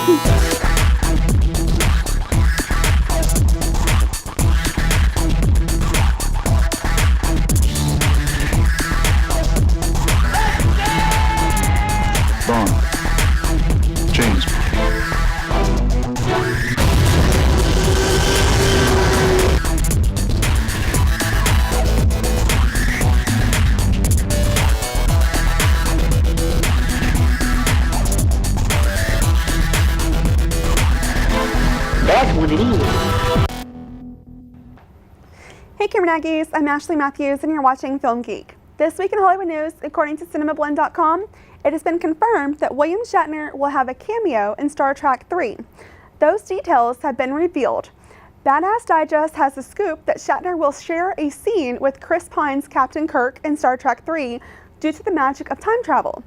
Bond. James. That's what it is. Hey Camera Naggies, I'm Ashley Matthews and you're watching Film Geek. This week in Hollywood news, according to CinemaBlend.com, it has been confirmed that William Shatner will have a cameo in Star Trek 3. Those details have been revealed. Badass Digest has the scoop that Shatner will share a scene with Chris Pine's Captain Kirk in Star Trek 3 due to the magic of time travel.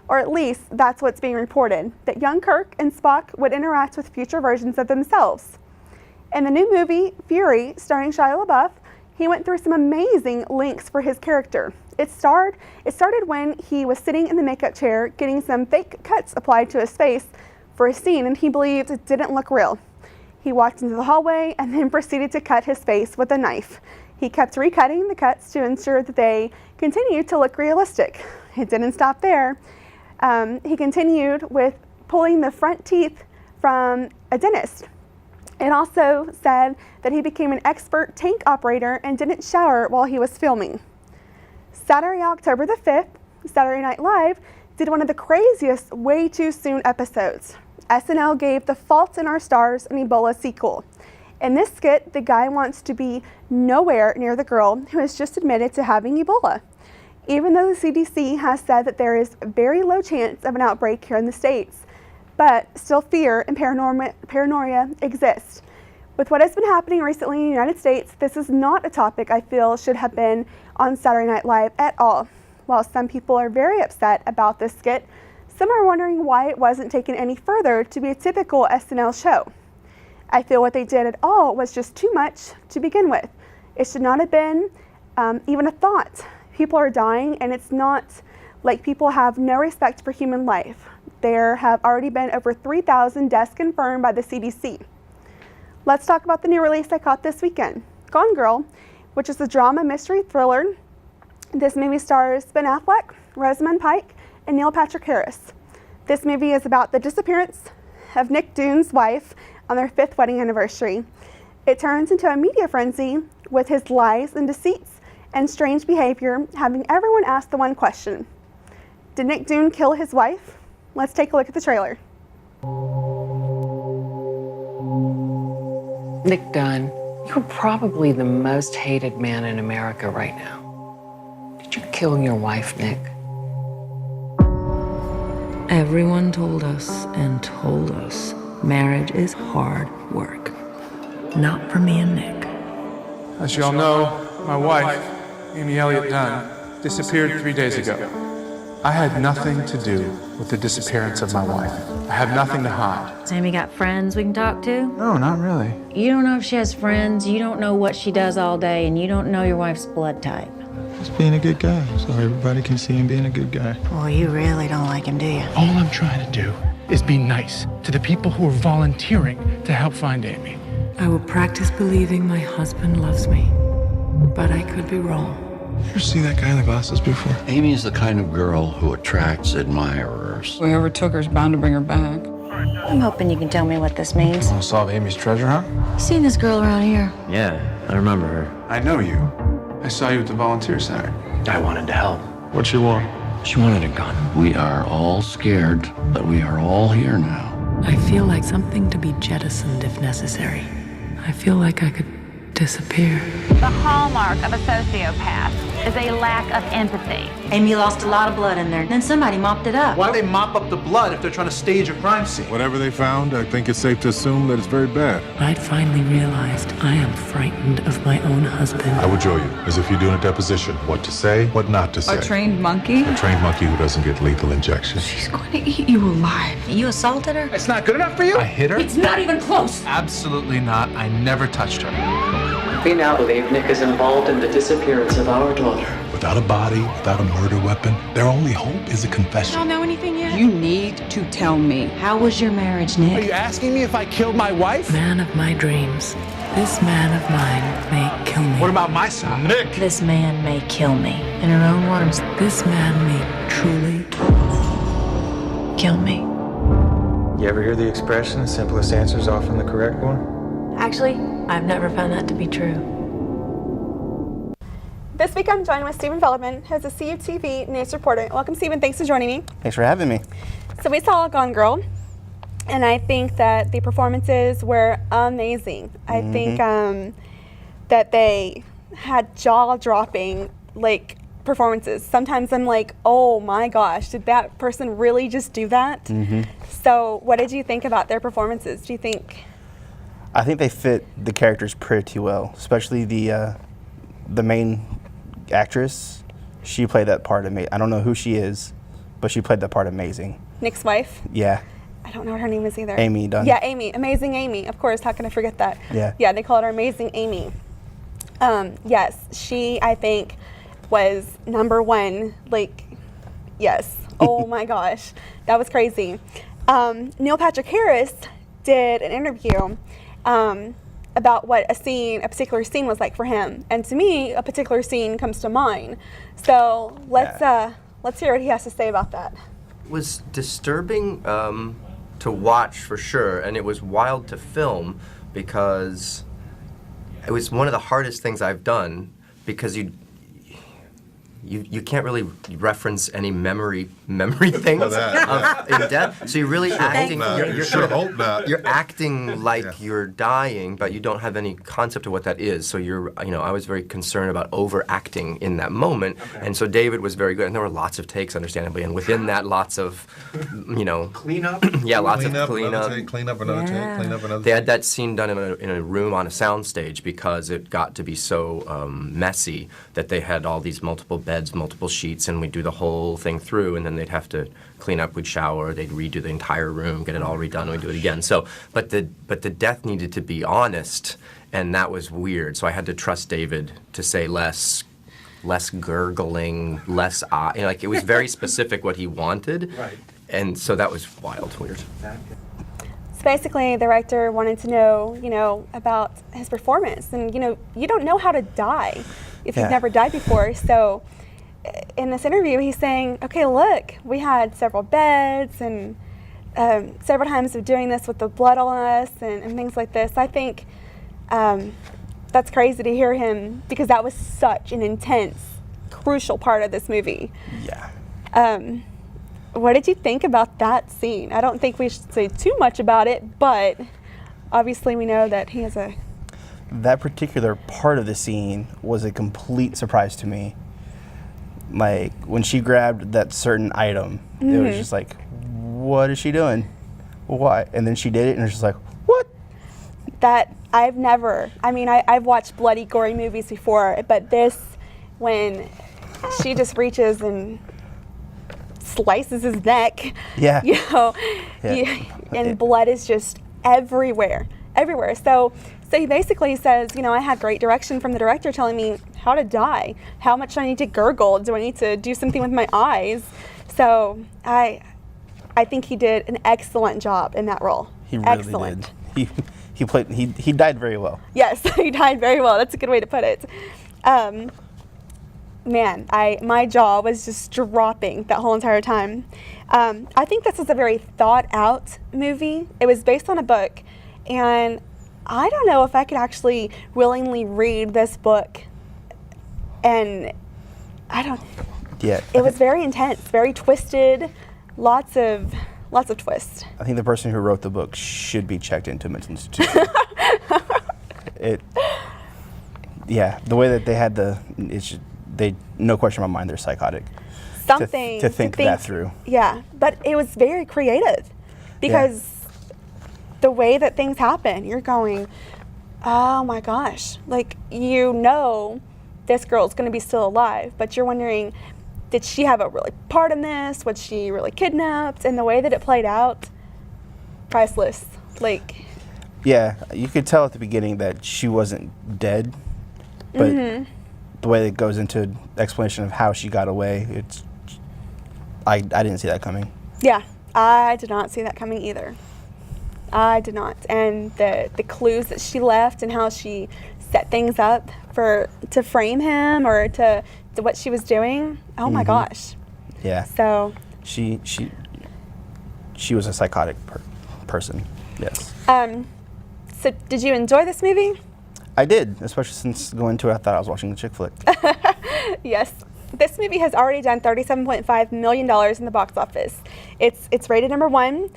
Or at least that's what's being reported, that young Kirk and Spock would interact with future versions of themselves. In the new movie, Fury, starring Shia LaBeouf, he went through some amazing links for his character. It started when he was sitting in the makeup chair getting some fake cuts applied to his face for a scene and he believed it didn't look real. He walked into the hallway and then proceeded to cut his face with a knife. He kept recutting the cuts to ensure that they continued to look realistic. It didn't stop there. He continued with pulling the front teeth from a dentist. It also said that he became an expert tank operator and didn't shower while he was filming. Saturday, October the 5th, Saturday Night Live did one of the craziest Way Too Soon episodes. SNL gave The Fault in Our Stars an Ebola sequel. In this skit, the guy wants to be nowhere near the girl who has just admitted to having Ebola. Even though the CDC has said that there is a very low chance of an outbreak here in the States, but still fear and paranoia exist. With what has been happening recently in the United States, this is not a topic I feel should have been on Saturday Night Live at all. While some people are very upset about this skit, some are wondering why it wasn't taken any further to be a typical SNL show. I feel what they did at all was just too much to begin with. It should not have been even a thought. People are dying, and it's not like people have no respect for human life. There have already been over 3,000 deaths confirmed by the CDC. Let's talk about the new release I caught this weekend, Gone Girl, which is a drama mystery thriller. This movie stars Ben Affleck, Rosamund Pike, and Neil Patrick Harris. This movie is about the disappearance of Nick Dune's wife on their 5th wedding anniversary. It turns into a media frenzy with his lies and deceits and strange behavior, having everyone ask the one question: did Nick Dune kill his wife? Let's take a look at the trailer. Nick Dunn, you're probably the most hated man in America right now. Did you kill your wife, Nick? Everyone told us marriage is hard work. Not for me and Nick. As you all know, my wife, Amy Elliott Dunn, disappeared 3 days ago. I had nothing to do with the disappearance of my wife. I have nothing to hide. Sammy got friends we can talk to? No, not really. You don't know if she has friends, you don't know what she does all day, and you don't know your wife's blood type. Just being a good guy, so everybody can see him being a good guy. Well, you really don't like him, do you? All I'm trying to do is be nice to the people who are volunteering to help find Amy. I will practice believing my husband loves me, but I could be wrong. You ever see that guy in the glasses before? Amy is the kind of girl who attracts admirers. Whoever took her is bound to bring her back. I'm hoping you can tell me what this means. Want to solve Amy's treasure hunt? You seen this girl around here? Yeah, I remember her. I know you. I saw you at the volunteer center. I wanted to help. What'd she want? She wanted a gun. We are all scared, but we are all here now. I feel like something to be jettisoned if necessary. I feel like I could disappear. The hallmark of a sociopath is a lack of empathy. Amy lost a lot of blood in there, then somebody mopped it up. Why would they mop up the blood if they're trying to stage a crime scene? Whatever they found, I think it's safe to assume that it's very bad. I'd finally realized I am frightened of my own husband. I would show you, as if you're doing a deposition, what to say, what not to say. A trained monkey? A trained monkey who doesn't get lethal injections. She's going to eat you alive. You assaulted her? It's not good enough for you? I hit her? It's not even close. Absolutely not. I never touched her. We now believe Nick is involved in the disappearance of our daughter. But without a body, without a murder weapon, their only hope is a confession. Don't know anything yet? You need to tell me. How was your marriage, Nick? Are you asking me if I killed my wife? Man of my dreams. This man of mine may kill me. What about my son? Nick! This man may kill me. In her own words, This man may truly kill me. You ever hear the expression, the simplest answer is often the correct one? Actually, I've never found that to be true. This week I'm joined with Stephen Feldman, who's a CUTV news reporter. Welcome, Stephen. Thanks for joining me. Thanks for having me. So we saw Gone Girl, and I think that the performances were amazing. I think that they had jaw-dropping performances. Sometimes I'm like, oh my gosh, did that person really just do that? So what did you think about their performances? Do you think? I think they fit the characters pretty well, especially the main actress. She played that part amazing. I don't know who she is, but she played that part amazing. Nick's wife? Yeah. I don't know what her name is either. Amy Dunn. Yeah, Amy. Amazing Amy. Of course, how can I forget that? Yeah. Yeah, they called her Amazing Amy. Yes, she, I think, was number one. Yes. Oh my gosh. That was crazy. Neil Patrick Harris did an interview about what a particular scene was like for him. And to me, a particular scene comes to mind. So let's hear what he has to say about that. It was disturbing to watch for sure, and it was wild to film because it was one of the hardest things I've done because you can't really reference any memory things in death. So you're really acting. You're acting like you're dying, but you don't have any concept of what that is. So I was very concerned about overacting in that moment, and so David was very good. And there were lots of takes, understandably, and within that, lots of, Cleanup. Yeah, lots of Clean up cleanup. another take, clean up another take, clean up another They had that scene done in a room on a soundstage because it got to be so messy that they had all these multiple beds, multiple sheets, and we'd do the whole thing through, and then they'd have to clean up, we'd shower, they'd redo the entire room, get it all redone, and we'd do it again. So, but the death needed to be honest, and that was weird. So I had to trust David to say less gurgling, less it was very specific what he wanted. Right. And so that was wild, weird. So basically, the director wanted to know, about his performance. And, you don't know how to die if you've never died before. So in this interview, he's saying, okay, look, we had several beds and several times of doing this with the blood on us and things like this. I think that's crazy to hear him because that was such an intense, crucial part of this movie. Yeah. What did you think about that scene? I don't think we should say too much about it, but obviously we know that he has a... That particular part of the scene was a complete surprise to me. When she grabbed that certain item, it was just like, what is she doing? Why? And then she did it, and it was just like, what? That I've watched bloody, gory movies before, but this, when she just reaches and slices his neck, and blood is just everywhere. So he basically says, I had great direction from the director telling me how to die, how much do I need to gurgle, do I need to do something with my eyes? So I think he did an excellent job in that role. He really did. He died very well. Yes, he died very well. That's a good way to put it. Man, my jaw was just dropping that whole entire time. I think this is a very thought out movie. It was based on a book, and I don't know if I could actually willingly read this book. And it was very intense, very twisted, lots of twists. I think the person who wrote the book should be checked into a mental institution. The way that they had no question in my mind, they're psychotic. Something to think that through. Yeah, but it was very creative because the way that things happen, you're going, oh my gosh, this girl's going to be still alive, but you're wondering, did she have a really part in this? Was she really kidnapped? And the way that it played out, priceless. Yeah, you could tell at the beginning that she wasn't dead, but the way it goes into explanation of how she got away, I didn't see that coming. Yeah, I did not see that coming either. I did not. And the clues that she left and how she set things up to frame him or to what she was doing. Oh my gosh. Yeah. So she was a psychotic person. Yes. So did you enjoy this movie? I did, especially since going to it, I thought I was watching a chick flick. Yes. This movie has already done $37.5 million in the box office. It's rated number 1.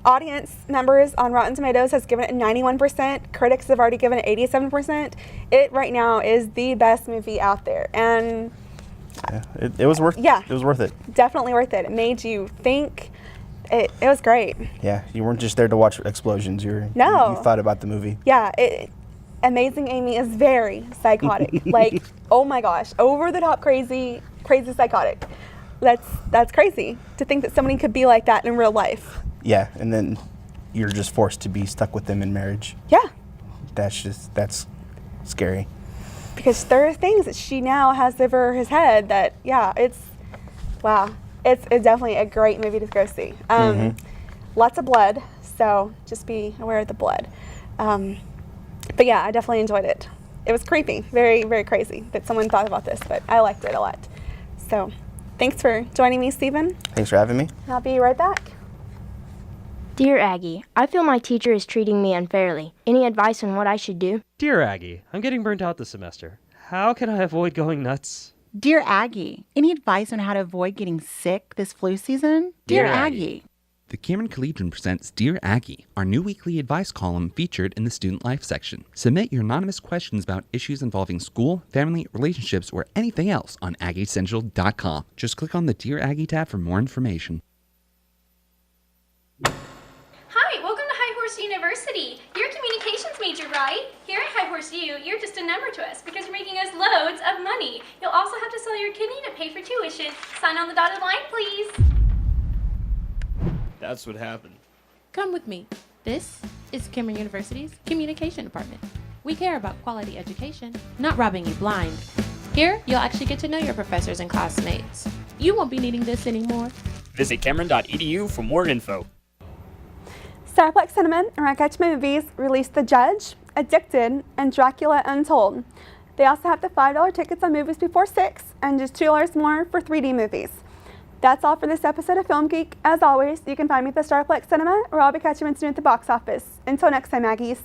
Audience members on Rotten Tomatoes has given it 91%. Critics have already given it 87%. It right now is the best movie out there, and yeah, it was worth. Yeah, it was worth it. Definitely worth it. It made you think. It was great. Yeah, you weren't just there to watch explosions. You thought about the movie. Yeah, Amazing Amy is very psychotic. Like, oh my gosh, over the top crazy psychotic. That's crazy to think that somebody could be like that in real life. Yeah, and then you're just forced to be stuck with them in marriage. Yeah. That's scary. Because there are things that she now has over his head that, yeah, it's definitely a great movie to go see. Lots of blood, so just be aware of the blood. But yeah, I definitely enjoyed it. It was creepy, very, very crazy that someone thought about this, but I liked it a lot. So thanks for joining me, Stephen. Thanks for having me. I'll be right back. Dear Aggie, I feel my teacher is treating me unfairly. Any advice on what I should do? Dear Aggie, I'm getting burnt out this semester. How can I avoid going nuts? Dear Aggie, any advice on how to avoid getting sick this flu season? Dear Aggie. The Cameron Collegian presents Dear Aggie, our new weekly advice column featured in the Student Life section. Submit your anonymous questions about issues involving school, family, relationships, or anything else on AggieCentral.com. Just click on the Dear Aggie tab for more information. Hi, welcome to High Horse University. You're a communications major, right? Here at High Horse U, you're just a number to us because you're making us loads of money. You'll also have to sell your kidney to pay for tuition. Sign on the dotted line, please. That's what happened. Come with me. This is Cameron University's Communication Department. We care about quality education, not robbing you blind. Here, you'll actually get to know your professors and classmates. You won't be needing this anymore. Visit Cameron.edu for more info. Starplex Cinema and Racketch Movies released The Judge, Addicted, and Dracula Untold. They also have the $5 tickets on movies before 6 and just $2 more for 3D movies. That's all for this episode of Film Geek. As always, you can find me at the Starplex Cinema, or I'll be catching you soon at the box office. Until next time, Aggies.